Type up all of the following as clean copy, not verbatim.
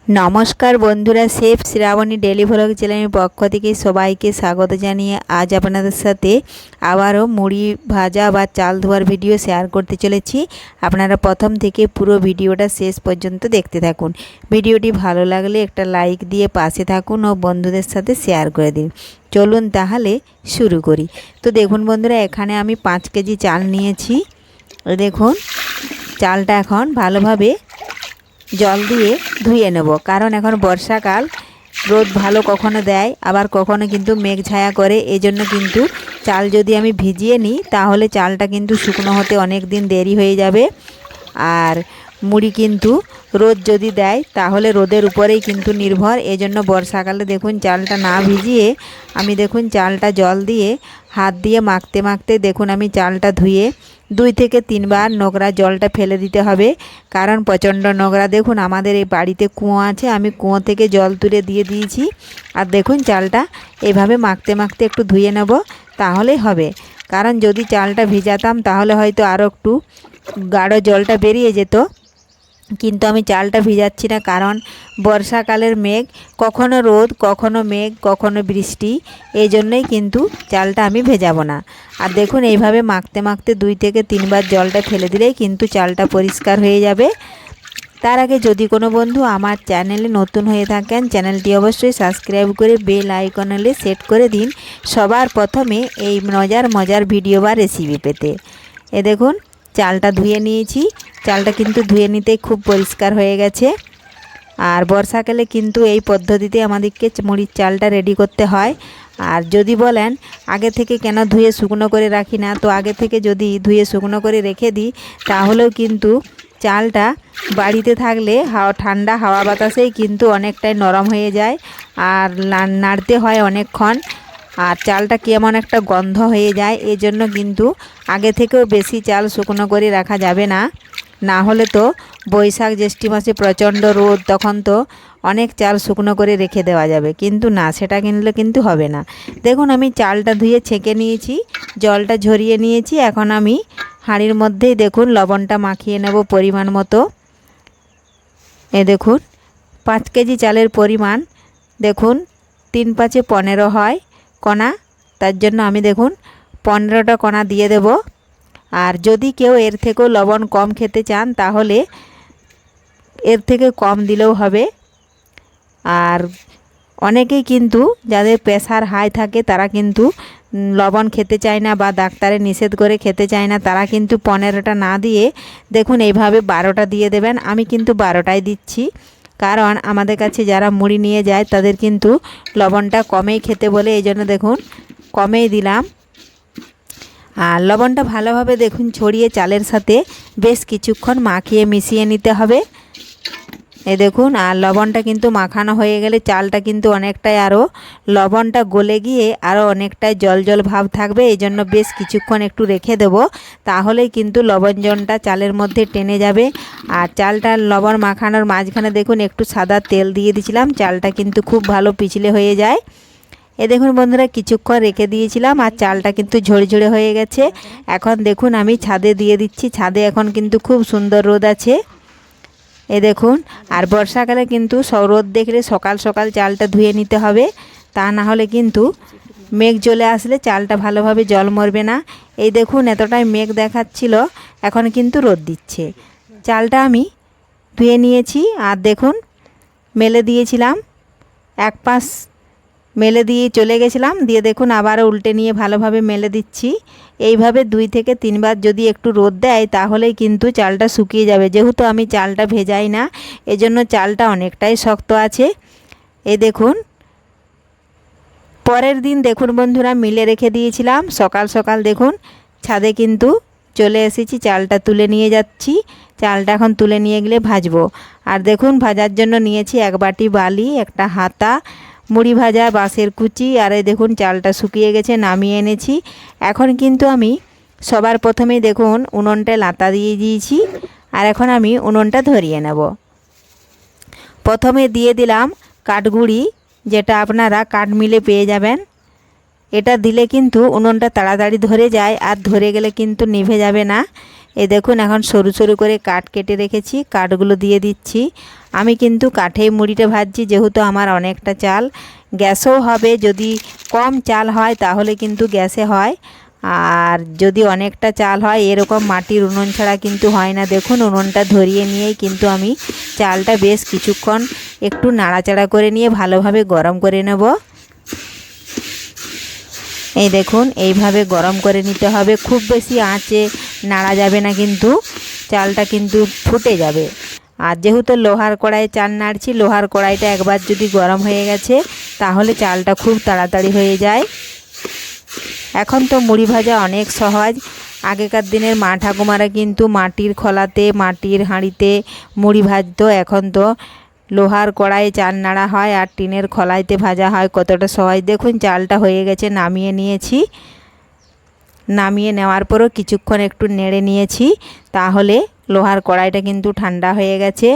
নমস্কার বন্ধুরা, chef Shrabani daily vlog চ্যানেলের পক্ষ থেকে সবাইকে স্বাগত জানিয়ে আজ আপনাদের সাথে আবারও মুড়ি ভাজা বা চাল ধোয়ার ভিডিও শেয়ার করতে চলেছি। আপনারা প্রথম থেকে পুরো ভিডিওটা শেষ পর্যন্ত দেখতে থাকুন। ভিডিওটি ভালো লাগলে একটা লাইক দিয়ে পাশে থাকুন ও বন্ধুদের সাথে শেয়ার করে দিন। চলুন তাহলে শুরু করি। তো দেখুন বন্ধুরা, এখানে আমি 5 কেজি চাল নিয়েছি। দেখুন চালটা এখন ভালোভাবে জল দিয়ে ধুয়ে নেব, কারণ এখন বর্ষাকাল, রোদ ভালো কখনো দেয় আবার কখনো কিন্তু মেঘ ছায়া করে। এজন্য কিন্তু চাল যদি আমি ভিজিয়ে নিই তাহলে চালটা কিন্তু শুকনো হতে অনেক দিন দেরি হয়ে যাবে। আর মুড়ি কিন্তু রোদ যদি দেয় তাহলে রোদের উপরেই কিন্তু নির্ভর। এজন্য বর্ষাকালে দেখুন চালটা না ভিজিয়ে আমি দেখুন চালটা জল দিয়ে হাত দিয়ে মাখতে মাখতে দেখুন আমি চালটা ধুয়ে 2 থেকে 3 বার নোংরা জলটা ফেলে দিতে হবে, কারণ প্রচণ্ড নোংরা। দেখুন আমাদের এই বাড়িতে কুয়ো আছে, আমি কুয়ো থেকে জল তুলে দিয়ে দিয়েছি। আর দেখুন চালটা এভাবে মাখতে মাখতে একটু ধুয়ে নেব, তাহলেই হবে। কারণ যদি চালটা ভিজাতাম তাহলে হয়তো আরও একটু গাঢ় জলটা বেরিয়ে যেত, কিন্তু আমি চালটা ভিজাচ্ছি না, কারণ বর্ষাকালের মেঘ, কখনো রোদ কখনো মেঘ কখনো বৃষ্টি, এই জন্যই কিন্তু চালটা আমি ভেজাবো না। আর দেখুন এইভাবে মাখতে মাখতে 2 থেকে 3 বার জলটা ফেলে দিলেই কিন্তু চালটা পরিষ্কার হয়ে যাবে। তার আগে যদি কোনো বন্ধু আমার চ্যানেলে নতুন হয়ে থাকেন, চ্যানেলটি অবশ্যই সাবস্ক্রাইব করে বেল আইকনে সেট করে দিন সবার প্রথমে এই মজার ভিডিও বা রেসিপি পেতে। এ দেখুন চালটা ধুয়ে নিয়েছি, চালটা কিন্তু ধুয়ে নিতেই খুব পরিষ্কার হয়ে গেছে। আর বর্ষাকালে কিন্তু এই পদ্ধতিতে আমাদেরকে মুড়ির চালটা রেডি করতে হয়। আর যদি বলেন আগে থেকে কেন ধুয়ে শুকনো করে রাখি না, তো আগে থেকে যদি ধুয়ে শুকনো করে রেখে দিই তাহলেও কিন্তু চালটা বাড়িতে থাকলে ঠান্ডা হাওয়া বাতাসেই কিন্তু অনেকটাই নরম হয়ে যায় আর নাড়তে হয় অনেকক্ষণ, আর চালটা কেমন একটা গন্ধ হয়ে যায়। এজন্য কিন্তু আগে থেকেও বেশি চাল শুকনো করে রাখা যাবে না, না হলে তো বৈশাখ জ্যৈষ্ঠ মাসে প্রচণ্ড রোদ, তখন তো অনেক চাল শুকনো করে রেখে দেওয়া যাবে, কিন্তু না, সেটা কিনলে কিন্তু হবে না। দেখুন আমি চালটা ধুয়ে ছেঁকে নিয়েছি, জলটা ঝরিয়ে নিয়েছি। এখন আমি হাঁড়ির মধ্যেই দেখুন লবণটা মাখিয়ে নেব পরিমাণ মতো। এ দেখুন 5 কেজি চালের পরিমাণ, দেখুন 3 5 15 হয় কণা, তার জন্য আমি দেখুন 15টা কণা দিয়ে দেব। আর যদি কেউ এর থেকেও লবণ কম খেতে চান তাহলে এর থেকে কম দিলেও হবে। আর অনেকেই কিন্তু যাদের প্রেশার হাই থাকে তারা কিন্তু লবণ খেতে চায় না বা ডাক্তারে নিষেধ করে খেতে চায় না, তারা কিন্তু 15টা না দিয়ে দেখুন এইভাবে 12টা দিয়ে দেবেন। আমি কিন্তু 12টাই দিচ্ছি, কারণ আমাদের কাছে যারা মুড়ি নিয়ে যায় তাদের কিন্তু লবণটা কমেই খেতে বলে, এই জন্য দেখুন কমেই দিলাম। আর লবণটা ভালোভাবে দেখুন ছড়িয়ে চালের সাথে বেশ কিছুক্ষণ মাখিয়ে মিশিয়ে নিতে হবে। এই দেখুন, আর লবণটা কিন্তু মাখানো হয়ে গেলে চালটা কিন্তু অনেকটাই আরও লবণটা গলে গিয়ে আরও অনেকটাই জল জল ভাব থাকবে। এই জন্য বেশ কিছুক্ষণ একটু রেখে দেব, তাহলেই কিন্তু লবণজনটা চালের মধ্যে টেনে যাবে। আর চালটা লবণ মাখানোর মাঝখানে দেখুন একটু সাদা তেল দিয়ে দিয়েছিলাম, চালটা কিন্তু খুব ভালো পিছলে হয়ে যায়। এ দেখুন বন্ধুরা, কিছুক্ষণ রেখে দিয়েছিলাম আর চালটা কিন্তু ঝরে হয়ে গেছে। এখন দেখুন আমি ছাদে দিয়ে দিচ্ছি, ছাদে এখন কিন্তু খুব সুন্দর রোদ আছে। এ দেখুন, আর বর্ষাকালে কিন্তু রোদ দেখলে সকাল সকাল চালটা ধুয়ে নিতে হবে, তা না হলে কিন্তু মেঘ চলে আসলে চালটা ভালোভাবে জল মরবে না। এই দেখুন এতটাই মেঘ দেখাচ্ছিল, এখন কিন্তু রোদ দিচ্ছে। চালটা আমি ধুয়ে নিয়েছি আর দেখুন মেলে দিয়েছিলাম, এক পাশ মেলে দিয়ে চলে গেছিলাম, দিয়ে দেখুন আবারও উল্টে নিয়ে ভালোভাবে মেলে দিচ্ছি। এইভাবে 2 থেকে 3 বার যদি একটু রোদ দেয় তাহলেই কিন্তু চালটা শুকিয়ে যাবে। যেহেতু আমি চালটা ভেজাই না, এজন্য চালটা অনেকটাই শক্ত আছে। এই দেখুন পরের দিন দেখুন বন্ধুরা মিলে রেখে দিয়েছিলাম, সকাল সকাল দেখুন ছাদে কিন্তু চলে এসেছি, চালটা তুলে নিয়ে যাচ্ছি। চালটা এখন তুলে নিয়ে গেলে ভাজবো। আর দেখুন ভাজার জন্য নিয়েছি 1 বাটি বালি, একটা হাতা, মুড়ি ভাজা বাঁশের কুচি, আর এই দেখুন চালটা শুকিয়ে গেছে, নামিয়ে এনেছি। এখন কিন্তু আমি সবার প্রথমেই দেখুন উনুনটা লাতা দিয়ে দিয়েছি, আর এখন আমি উনুনটা ধরিয়ে নেব। প্রথমে দিয়ে দিলাম কাঠগুড়ি, যেটা আপনারা কাঠ মিলে পেয়ে যাবেন। এটা দিলে কিন্তু উনুনটা তাড়াতাড়ি ধরে যায়, আর ধরে গেলে কিন্তু নিভে যাবে না। এই দেখুন এখন সরু সরু করে কাঠ কেটে রেখেছি, কাঠগুলো দিয়ে দিচ্ছি। আমি কিন্তু কাঠেই মুড়িটা ভাজছি, যেহেতু আমার অনেকটা চাল। গ্যাসও হবে, যদি কম চাল হয় তাহলে কিন্তু গ্যাসে হয়, আর যদি অনেকটা চাল হয় এরকম মাটির উনুন ছাড়া কিন্তু হয় না। দেখুন উনুনটা ধরিয়ে নিয়েই কিন্তু আমি চালটা বেশ কিছুক্ষণ একটু নাড়াচাড়া করে নিয়ে ভালোভাবে গরম করে নেব। এই দেখুন এইভাবে গরম করে নিতে হবে, খুব বেশি আঁচে নাড়া যাবে না, কিন্তু চালটা কিন্তু ফুটে যাবে। আর যেহেতু লোহার কড়াইয়ে চাল নাড়ছি, লোহার কড়াইটা একবার যদি গরম হয়ে গেছে তাহলে চালটা খুব তাড়াতাড়ি হয়ে যায়। এখন তো মুড়ি ভাজা অনেক সহজ। আগেকার দিনের মা ঠাকুমারা কিন্তু মাটির খোলাতে, মাটির হাঁড়িতে মুড়ি ভাজতো। এখন তো লোহার কড়াইয়ে চাল নাড়া হয় আর টিনের খোলাইতে ভাজা হয়। কতটা সহজ। দেখুন চালটা হয়ে গেছে, নামিয়ে নিয়েছি। নামিয়ে নেওয়ার পরও কিছুক্ষণ একটু নেড়ে নিয়েছি, তাহলে লোহার কড়াইটা কিন্তু ঠান্ডা হয়ে গেছে।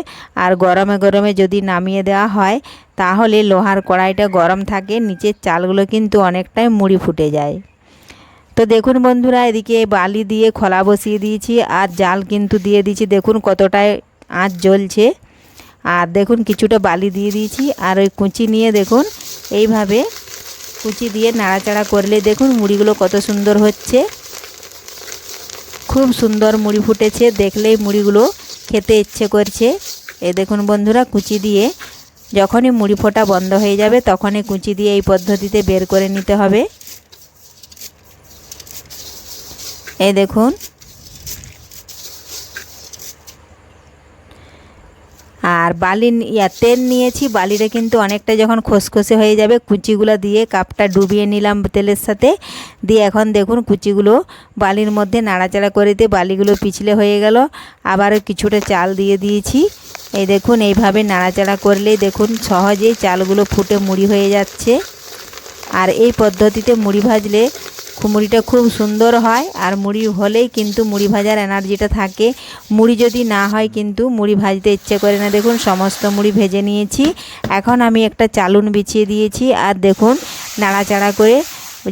আর গরমে গরমে যদি নামিয়ে দেওয়া হয় তাহলে লোহার কড়াইটা গরম থাকে, নিচের চালগুলো কিন্তু অনেকটাই মুড়ি ফুটে যায়। তো দেখুন বন্ধুরা, এদিকে বালি দিয়ে খোলা বসিয়ে দিয়েছি আর জাল কিন্তু দিয়ে দিয়েছি। দেখুন কতটাই আঁচ জ্বলছে। আর দেখুন কিছুটা বালি দিয়ে দিয়েছি, আর ওই কুচি নিয়ে দেখুন এইভাবে কুচি দিয়ে নাড়াচাড়া করলে দেখুন মুড়িগুলো কত সুন্দর হচ্ছে। খুব সুন্দর মুড়ি ফুটেছে, দেখলেই মুড়িগুলো খেতে ইচ্ছে করছে। এই দেখুন বন্ধুরা, কুচি দিয়ে যখনই মুড়ি ফোটা বন্ধ হয়ে যাবে তখনই কুচি দিয়ে এই পদ্ধতিতে বের করে নিতে হবে। এই দেখুন, আর বালি তেল নিয়েছি। বালিটা কিন্তু অনেকটা যখন খসখসে হয়ে যাবে কুচিগুলো দিয়ে কাপটা ডুবিয়ে নিলাম তেলের সাথে দিয়ে। এখন দেখুন কুচিগুলো বালির মধ্যে নাড়াচাড়া করে দিয়ে বালিগুলো পিছলে হয়ে গেল। আবারও কিছুটা চাল দিয়ে দিয়েছি। এই দেখুন এইভাবে নাড়াচাড়া করলেই দেখুন সহজেই চালগুলো ফুটে মুড়ি হয়ে যাচ্ছে। আর এই পদ্ধতিতে মুড়ি ভাজলে মুড়িটা খুব সুন্দর হয়। আর মুড়ি হলেই কিন্তু মুড়ি ভাজার এনার্জিটা থাকে। মুড়ি যদি না হয় কিন্তু মুড়ি ভাজতে ইচ্ছে করে না। দেখুন সমস্ত মুড়ি ভেজে নিয়েছি। এখন আমি একটা চালুন বিছিয়ে দিয়েছি। আর দেখুন নাড়াচাড়া করে,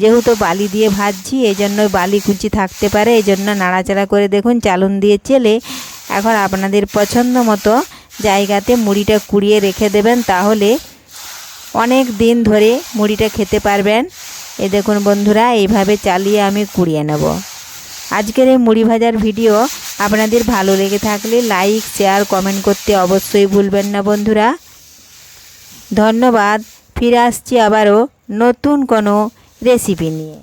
যেহেতু বালি দিয়ে ভাজছি এই জন্য বালি কুচি থাকতে পারে, এই জন্য নাড়াচাড়া করে দেখুন চালুন দিয়ে চেলে এখন আপনাদের পছন্দ মতো জায়গাতে মুড়িটা কুড়িয়ে রেখে দেবেন, তাহলে অনেক দিন ধরে মুড়িটা খেতে পারবেন। এই দেখুন বন্ধুরা, এইভাবে চালিয়ে আমি কুড়িয়ে নেব। আজকের এই মুড়ি ভাজার ভিডিও আপনাদের ভালো লেগে থাকলে লাইক, শেয়ার, কমেন্ট করতে অবশ্যই ভুলবেন না বন্ধুরা। ধন্যবাদ। ফিরে আসছি আবারও নতুন কোনো রেসিপি নিয়ে।